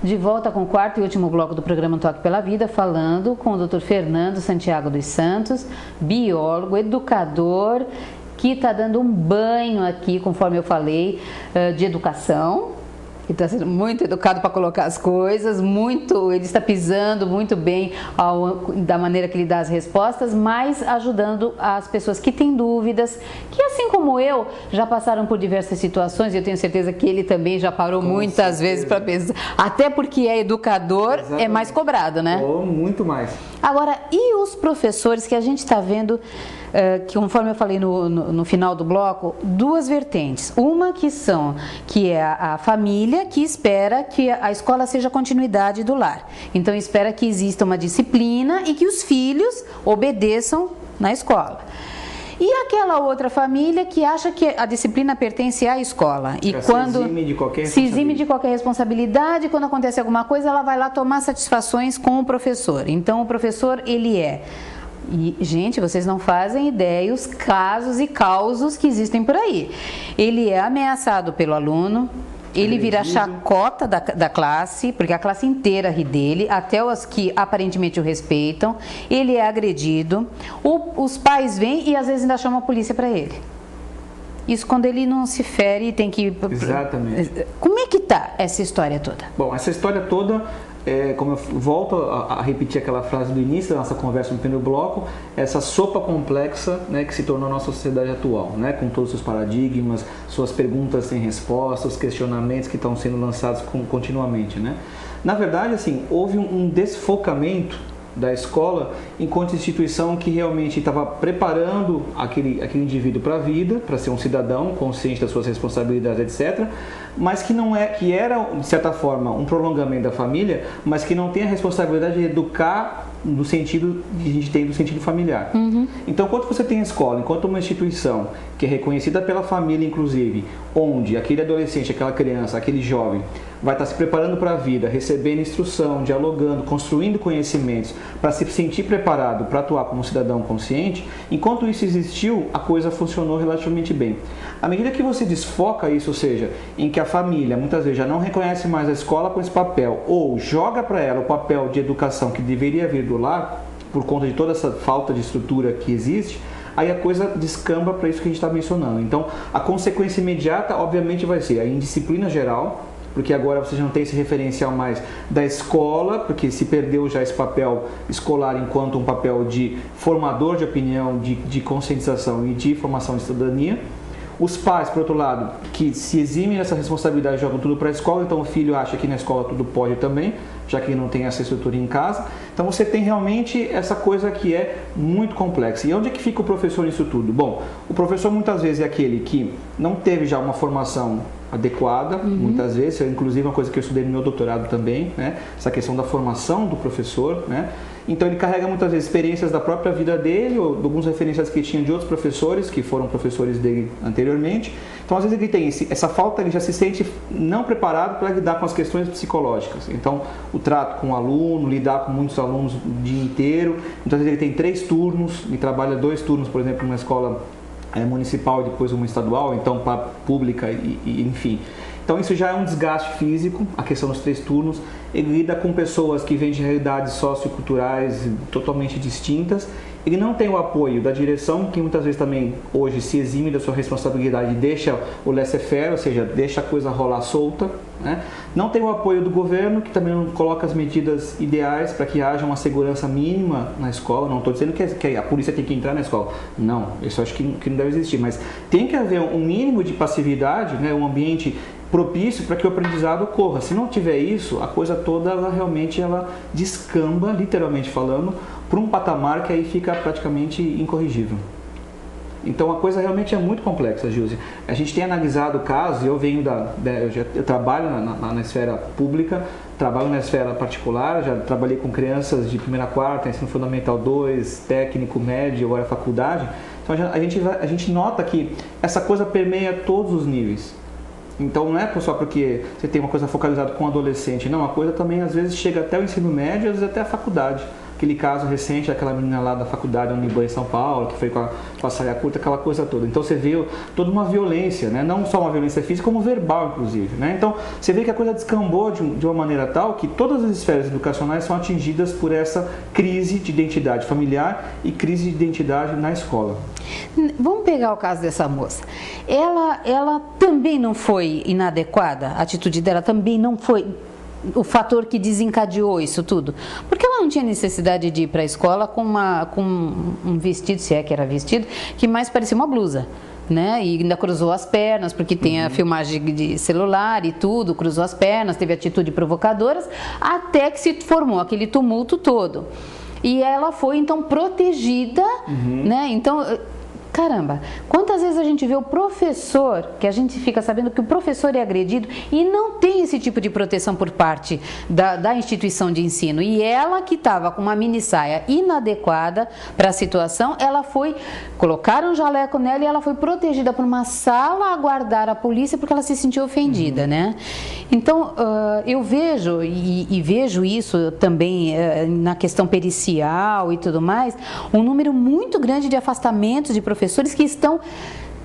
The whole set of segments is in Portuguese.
De volta com o quarto e último bloco do programa Toque pela Vida, falando com o Dr. Fernando Santiago dos Santos, biólogo, educador, que está dando um banho aqui, conforme eu falei, de educação. Ele está sendo muito educado para colocar as coisas, ele está pisando muito bem da maneira que ele dá as respostas, mas ajudando as pessoas que têm dúvidas, que assim como eu, já passaram por diversas situações, e eu tenho certeza que ele também já parou muitas vezes para pensar, até porque é educador, exatamente, é mais cobrado, né? Ou muito mais. Agora, e os professores que a gente está vendo, que conforme eu falei no final do bloco, duas vertentes. Uma que é a família, que espera que a escola seja a continuidade do lar. Então, espera que exista uma disciplina e que os filhos obedeçam na escola. E aquela outra família que acha que a disciplina pertence à escola. E quando se exime de qualquer responsabilidade, quando acontece alguma coisa, ela vai lá tomar satisfações com o professor. Então, o professor, ele é... E, gente, vocês não fazem ideia os casos e causos que existem por aí. Ele é ameaçado pelo aluno, ele vira chacota da classe, porque a classe inteira ri dele, até os que aparentemente o respeitam. Ele é agredido, os pais vêm e às vezes ainda chamam a polícia para ele. Isso quando ele não se fere e tem que... Exatamente. Como é que tá essa história toda? Bom, essa história toda... como eu volto a repetir aquela frase do início da nossa conversa no primeiro bloco, essa sopa complexa, né, que se tornou a nossa sociedade atual, né, com todos os seus paradigmas, suas perguntas sem respostas, questionamentos que estão sendo lançados continuamente, né? Na verdade, assim, houve um desfocamento da escola enquanto instituição que realmente estava preparando aquele indivíduo para a vida, para ser um cidadão consciente das suas responsabilidades, etc., mas que era, de certa forma, um prolongamento da família, mas que não tem a responsabilidade de educar no sentido que a gente tem do sentido familiar. Uhum. Então, enquanto você tem a escola, enquanto uma instituição que é reconhecida pela família, inclusive, onde aquele adolescente, aquela criança, aquele jovem vai estar se preparando para a vida, recebendo instrução, dialogando, construindo conhecimentos, para se sentir preparado para atuar como um cidadão consciente, enquanto isso existiu, a coisa funcionou relativamente bem. À medida que você desfoca isso, ou seja, em que a família muitas vezes já não reconhece mais a escola com esse papel, ou joga para ela o papel de educação que deveria vir do lar, por conta de toda essa falta de estrutura que existe, aí a coisa descamba para isso que a gente está mencionando. Então, a consequência imediata, obviamente, vai ser a indisciplina geral, porque agora você já não tem esse referencial mais da escola, porque se perdeu já esse papel escolar enquanto um papel de formador de opinião, de conscientização e de formação de cidadania. Os pais, por outro lado, que se eximem dessa responsabilidade, jogam tudo para a escola, então o filho acha que na escola tudo pode também, já que não tem essa estrutura em casa. Então você tem realmente essa coisa que é muito complexa. E onde é que fica o professor nisso tudo? Bom, o professor muitas vezes é aquele que não teve já uma formação adequada, muitas vezes, inclusive uma coisa que eu estudei no meu doutorado também, né? Essa questão da formação do professor, né? Então ele carrega muitas vezes experiências da própria vida dele, ou de algumas referências que tinha de outros professores, que foram professores dele anteriormente. Então às vezes ele tem essa falta, ele já se sente não preparado para lidar com as questões psicológicas. Então o trato com o aluno, lidar com muitos alunos o dia inteiro, então às vezes ele tem 3 turnos, e trabalha 2 turnos, por exemplo, numa escola municipal e depois uma estadual, então para pública e enfim. Então isso já é um desgaste físico, a questão dos 3 turnos. Ele lida com pessoas que vêm de realidades socioculturais totalmente distintas. Ele não tem o apoio da direção, que muitas vezes também hoje se exime da sua responsabilidade e deixa o laissez-faire, ou seja, deixa a coisa rolar solta, né? Não tem o apoio do governo, que também não coloca as medidas ideais para que haja uma segurança mínima na escola. Não estou dizendo que a polícia tem que entrar na escola. Não, isso acho que não deve existir. Mas tem que haver um mínimo de passividade, né? Um ambiente propício para que o aprendizado ocorra. Se não tiver isso, a coisa toda realmente descamba, literalmente falando, para um patamar que aí fica praticamente incorrigível. Então a coisa realmente é muito complexa, Gilze. A gente tem analisado casos, eu venho eu trabalho na esfera pública, trabalho na esfera particular, já trabalhei com crianças de 1ª a 4ª, ensino fundamental 2, técnico, médio, agora faculdade. Então a gente nota que essa coisa permeia todos os níveis. Então não é só porque você tem uma coisa focalizada com o adolescente, não, a coisa também às vezes chega até o ensino médio, às vezes até a faculdade, aquele caso recente, aquela menina lá da faculdade Uniban em São Paulo, que foi com a saia curta, aquela coisa toda. Então você vê toda uma violência, né? Não só uma violência física, como verbal, inclusive, né? Então você vê que a coisa descambou de uma maneira tal que todas as esferas educacionais são atingidas por essa crise de identidade familiar e crise de identidade na escola. Vamos pegar o caso dessa moça. Ela também não foi inadequada? A atitude dela também não foi o fator que desencadeou isso tudo? Porque ela não tinha necessidade de ir para a escola com um vestido, se é que era vestido, que mais parecia uma blusa, né? E ainda cruzou as pernas, porque tem a filmagem de celular e tudo, cruzou as pernas, teve atitudes provocadoras, até que se formou aquele tumulto todo. E ela foi, então, protegida, né? Então, caramba, quantas vezes a gente vê o professor, que a gente fica sabendo que o professor é agredido e não tem esse tipo de proteção por parte da instituição de ensino. E ela que estava com uma mini saia inadequada para a situação, ela foi, colocaram um jaleco nela e ela foi protegida por uma sala a aguardar a polícia porque ela se sentiu ofendida, né? Então, eu vejo, e vejo isso também na questão pericial e tudo mais, um número muito grande de afastamentos de professores que estão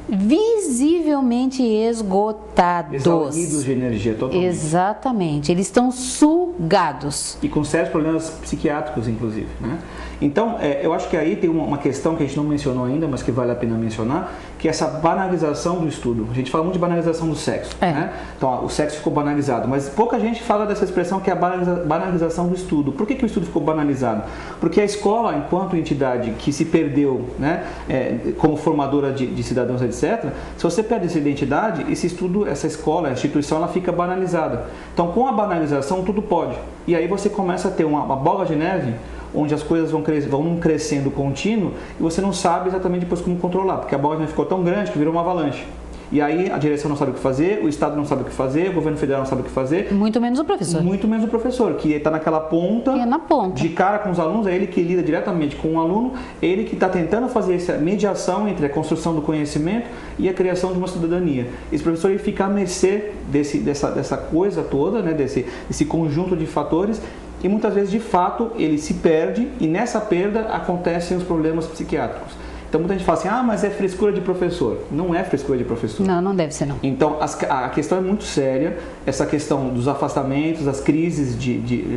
visivelmente esgotados. Exauridos de energia, totalmente. Exatamente, eles estão sugados. E com sérios problemas psiquiátricos, inclusive, né? Então, eu acho que aí tem uma questão que a gente não mencionou ainda, mas que vale a pena mencionar, que é essa banalização do estudo. A gente fala muito de banalização do sexo, né? Então, o sexo ficou banalizado, mas pouca gente fala dessa expressão que é a banalização do estudo. Por que o estudo ficou banalizado? Porque a escola, enquanto entidade que se perdeu, né, como formadora de cidadãos, etc., se você perde essa identidade, esse estudo, essa escola, a instituição, ela fica banalizada. Então, com a banalização, tudo pode. E aí você começa a ter uma bola de neve, onde as coisas vão num crescendo contínuo e você não sabe exatamente depois como controlar, porque a bola já ficou tão grande que virou uma avalanche. E aí a direção não sabe o que fazer, o Estado não sabe o que fazer, o governo federal não sabe o que fazer. Muito menos o professor. Muito menos o professor, que está naquela ponta, de cara com os alunos, é ele que lida diretamente com o aluno, é ele que está tentando fazer essa mediação entre a construção do conhecimento e a criação de uma cidadania. Esse professor ele fica à mercê dessa coisa toda, né, desse conjunto de fatores. E muitas vezes, de fato, ele se perde e nessa perda acontecem os problemas psiquiátricos. Então muita gente fala assim, mas é frescura de professor. Não é frescura de professor. Não, não deve ser não. Então a questão é muito séria, essa questão dos afastamentos, das crises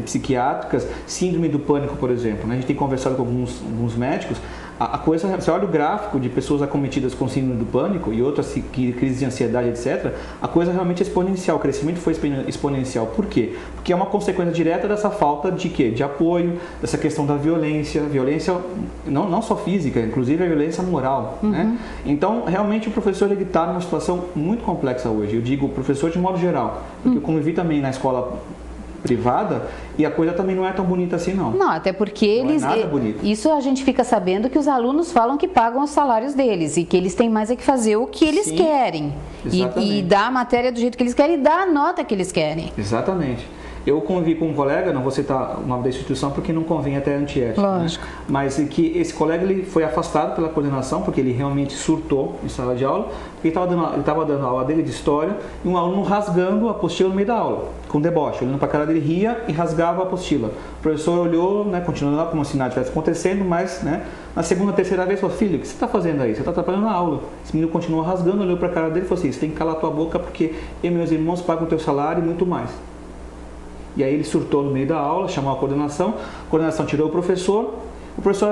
psiquiátricas, síndrome do pânico, por exemplo, né? A gente tem conversado com alguns médicos, a coisa, você olha o gráfico de pessoas acometidas com síndrome do pânico e outras crises de ansiedade, etc., a coisa realmente é exponencial, o crescimento foi exponencial. Por quê? Porque é uma consequência direta dessa falta de quê? De apoio, dessa questão da violência não só física, inclusive a violência moral, né? Então, realmente o professor está numa situação muito complexa hoje, eu digo o professor de modo geral, porque eu convivi também na escola privada e a coisa também não é tão bonita assim, não. Não, até porque eles... Não é nada bonito. Isso a gente fica sabendo que os alunos falam que pagam os salários deles e que eles têm mais é que fazer o que eles querem. E dar a matéria do jeito que eles querem e dar a nota que eles querem. Exatamente. Eu convivi com um colega, não vou citar o nome da instituição porque não convém até antiético. Lógico. Né? Mas que esse colega ele foi afastado pela coordenação porque ele realmente surtou em sala de aula, porque ele estava dando aula dele de história e um aluno rasgando a apostila no meio da aula, com deboche, olhando para a cara dele, ria e rasgava a apostila. O professor olhou, né, continuando lá como se nada estivesse acontecendo, mas né, na segunda, terceira vez falou, filho, o que você está fazendo aí? Você está atrapalhando a aula. Esse menino continuou rasgando, olhou para a cara dele e falou assim, você tem que calar tua boca porque eu e meus irmãos pagam o teu salário e muito mais. E aí ele surtou no meio da aula, chamou a coordenação tirou o professor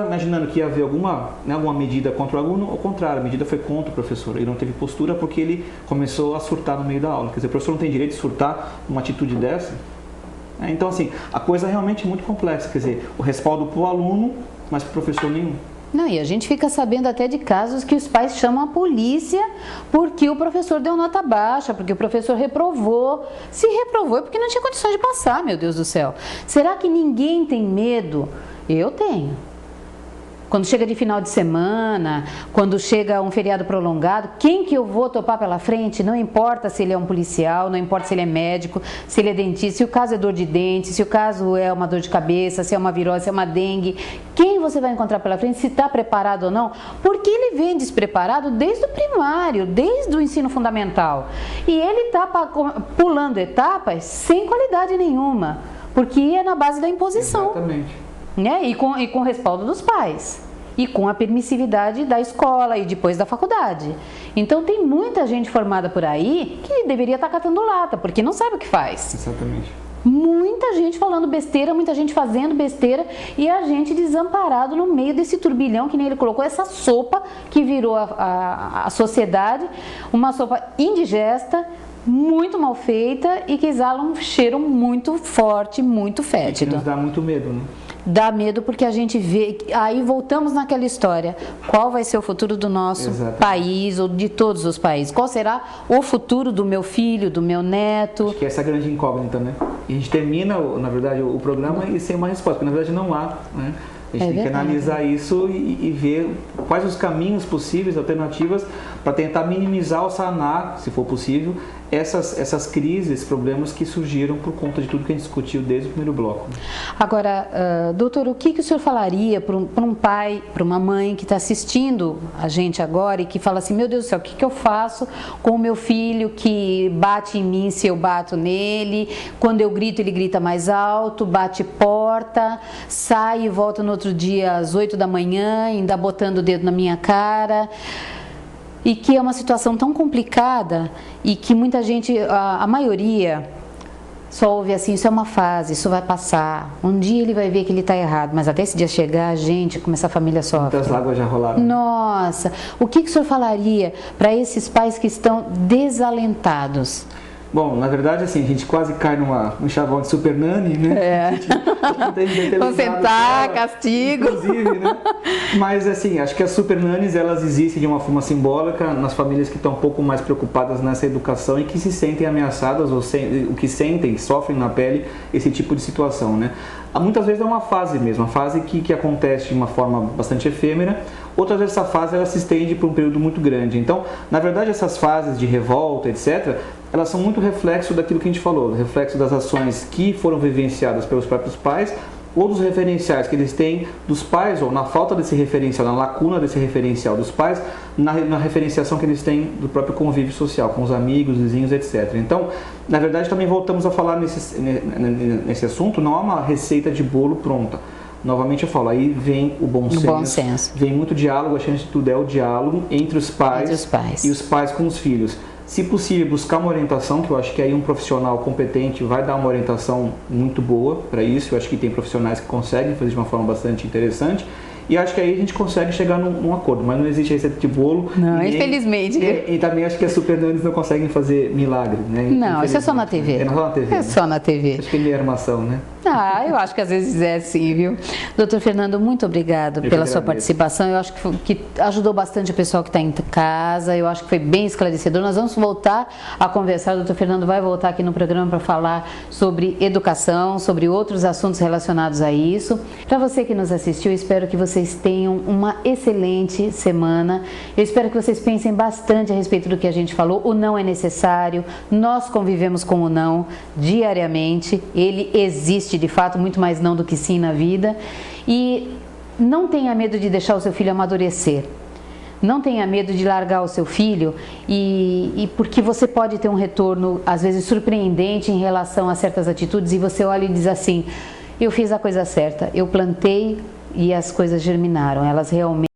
imaginando que ia haver alguma medida contra o aluno, ao contrário, a medida foi contra o professor, ele não teve postura porque ele começou a surtar no meio da aula, quer dizer, o professor não tem direito de surtar numa atitude dessa. Então assim, a coisa realmente é muito complexa, quer dizer, o respaldo para o aluno, mas para o professor nenhum. Não, e a gente fica sabendo até de casos que os pais chamam a polícia porque o professor deu nota baixa, porque o professor reprovou. Se reprovou é porque não tinha condições de passar, meu Deus do céu. Será que ninguém tem medo? Eu tenho. Quando chega de final de semana, quando chega um feriado prolongado, quem que eu vou topar pela frente? Não importa se ele é um policial, não importa se ele é médico, se ele é dentista, se o caso é dor de dente, se o caso é uma dor de cabeça, se é uma virose, se é uma dengue. Quem você vai encontrar pela frente, se está preparado ou não? Porque ele vem despreparado desde o primário, desde o ensino fundamental. E ele está pulando etapas sem qualidade nenhuma, porque é na base da imposição. Exatamente. né? E com o respaldo dos pais. E com a permissividade da escola e depois da faculdade. Então tem muita gente formada por aí que deveria estar catando lata, porque não sabe o que faz. Exatamente. Muita gente falando besteira, muita gente fazendo besteira e a gente desamparado no meio desse turbilhão, que nem ele colocou, essa sopa que virou a sociedade, uma sopa indigesta, muito mal feita e que exala um cheiro muito forte, muito fétido. Que nos dá muito medo, né? Dá medo porque a gente vê, aí voltamos naquela história, qual vai ser o futuro do nosso país ou de todos os países? Qual será o futuro do meu filho, do meu neto? Acho que essa é a grande incógnita, né? E a gente termina, na verdade, o programa e sem uma resposta, porque na verdade não há, né? A gente tem que analisar isso e ver quais os caminhos possíveis, alternativas, para tentar minimizar ou sanar, se for possível, essas crises, esses problemas que surgiram por conta de tudo que a gente discutiu desde o primeiro bloco. Agora, doutor, o que o senhor falaria para um pai, para uma mãe que está assistindo a gente agora e que fala assim, meu Deus do céu, o que eu faço com o meu filho que bate em mim se eu bato nele, quando eu grito ele grita mais alto, bate porta, sai e volta no outro dia às 8 da manhã, ainda botando o dedo na minha cara... E que é uma situação tão complicada e que muita gente, a maioria, só ouve assim, isso é uma fase, isso vai passar. Um dia ele vai ver que ele está errado, mas até esse dia chegar, gente, como essa família sofre. Muitas águas já rolaram. Nossa, o que o senhor falaria para esses pais que estão desalentados? Bom, na verdade, assim, a gente quase cai num chavão de Super Nani, né? A gente não tem vamos sentar, castigo. Inclusive, né? Mas, assim, acho que as Super Nanis, elas existem de uma forma simbólica nas famílias que estão um pouco mais preocupadas nessa educação e que se sentem ameaçadas ou o que sentem, sofrem na pele esse tipo de situação, né? Muitas vezes é uma fase mesmo, uma fase que acontece de uma forma bastante efêmera, outras vezes essa fase ela se estende por um período muito grande. Então, na verdade, essas fases de revolta, etc., elas são muito reflexo daquilo que a gente falou, reflexo das ações que foram vivenciadas pelos próprios pais ou dos referenciais que eles têm dos pais, ou na falta desse referencial, na lacuna desse referencial dos pais, na referenciação que eles têm do próprio convívio social, com os amigos, vizinhos, etc. Então, na verdade, também voltamos a falar nesse assunto, não há uma receita de bolo pronta. Novamente eu falo, aí vem o bom senso, vem muito diálogo, a chance de tudo é o diálogo entre os pais e os pais com os filhos. Se possível, buscar uma orientação, que eu acho que aí um profissional competente vai dar uma orientação muito boa para isso. Eu acho que tem profissionais que conseguem fazer de uma forma bastante interessante. E acho que aí a gente consegue chegar num acordo, mas não existe receita de bolo. Não, infelizmente. E também acho que as Super Nanis não conseguem fazer milagre, né? Não, isso é só na TV. É só na TV. É só na TV. Acho que é meio armação, né? Ah, eu acho que às vezes é sim, viu? Doutor Fernando, muito obrigado pela sua participação. Eu acho que ajudou bastante o pessoal que está em casa. Eu acho que foi bem esclarecedor. Nós vamos voltar a conversar. O doutor Fernando vai voltar aqui no programa para falar sobre educação, sobre outros assuntos relacionados a isso. Para você que nos assistiu, espero que vocês tenham uma excelente semana. Eu espero que vocês pensem bastante a respeito do que a gente falou. O não é necessário. Nós convivemos com o não diariamente. Ele existe de fato, muito mais não do que sim na vida. E não tenha medo de deixar o seu filho amadurecer. Não tenha medo de largar o seu filho e porque você pode ter um retorno, às vezes, surpreendente em relação a certas atitudes e você olha e diz assim, eu fiz a coisa certa, eu plantei e as coisas germinaram, elas realmente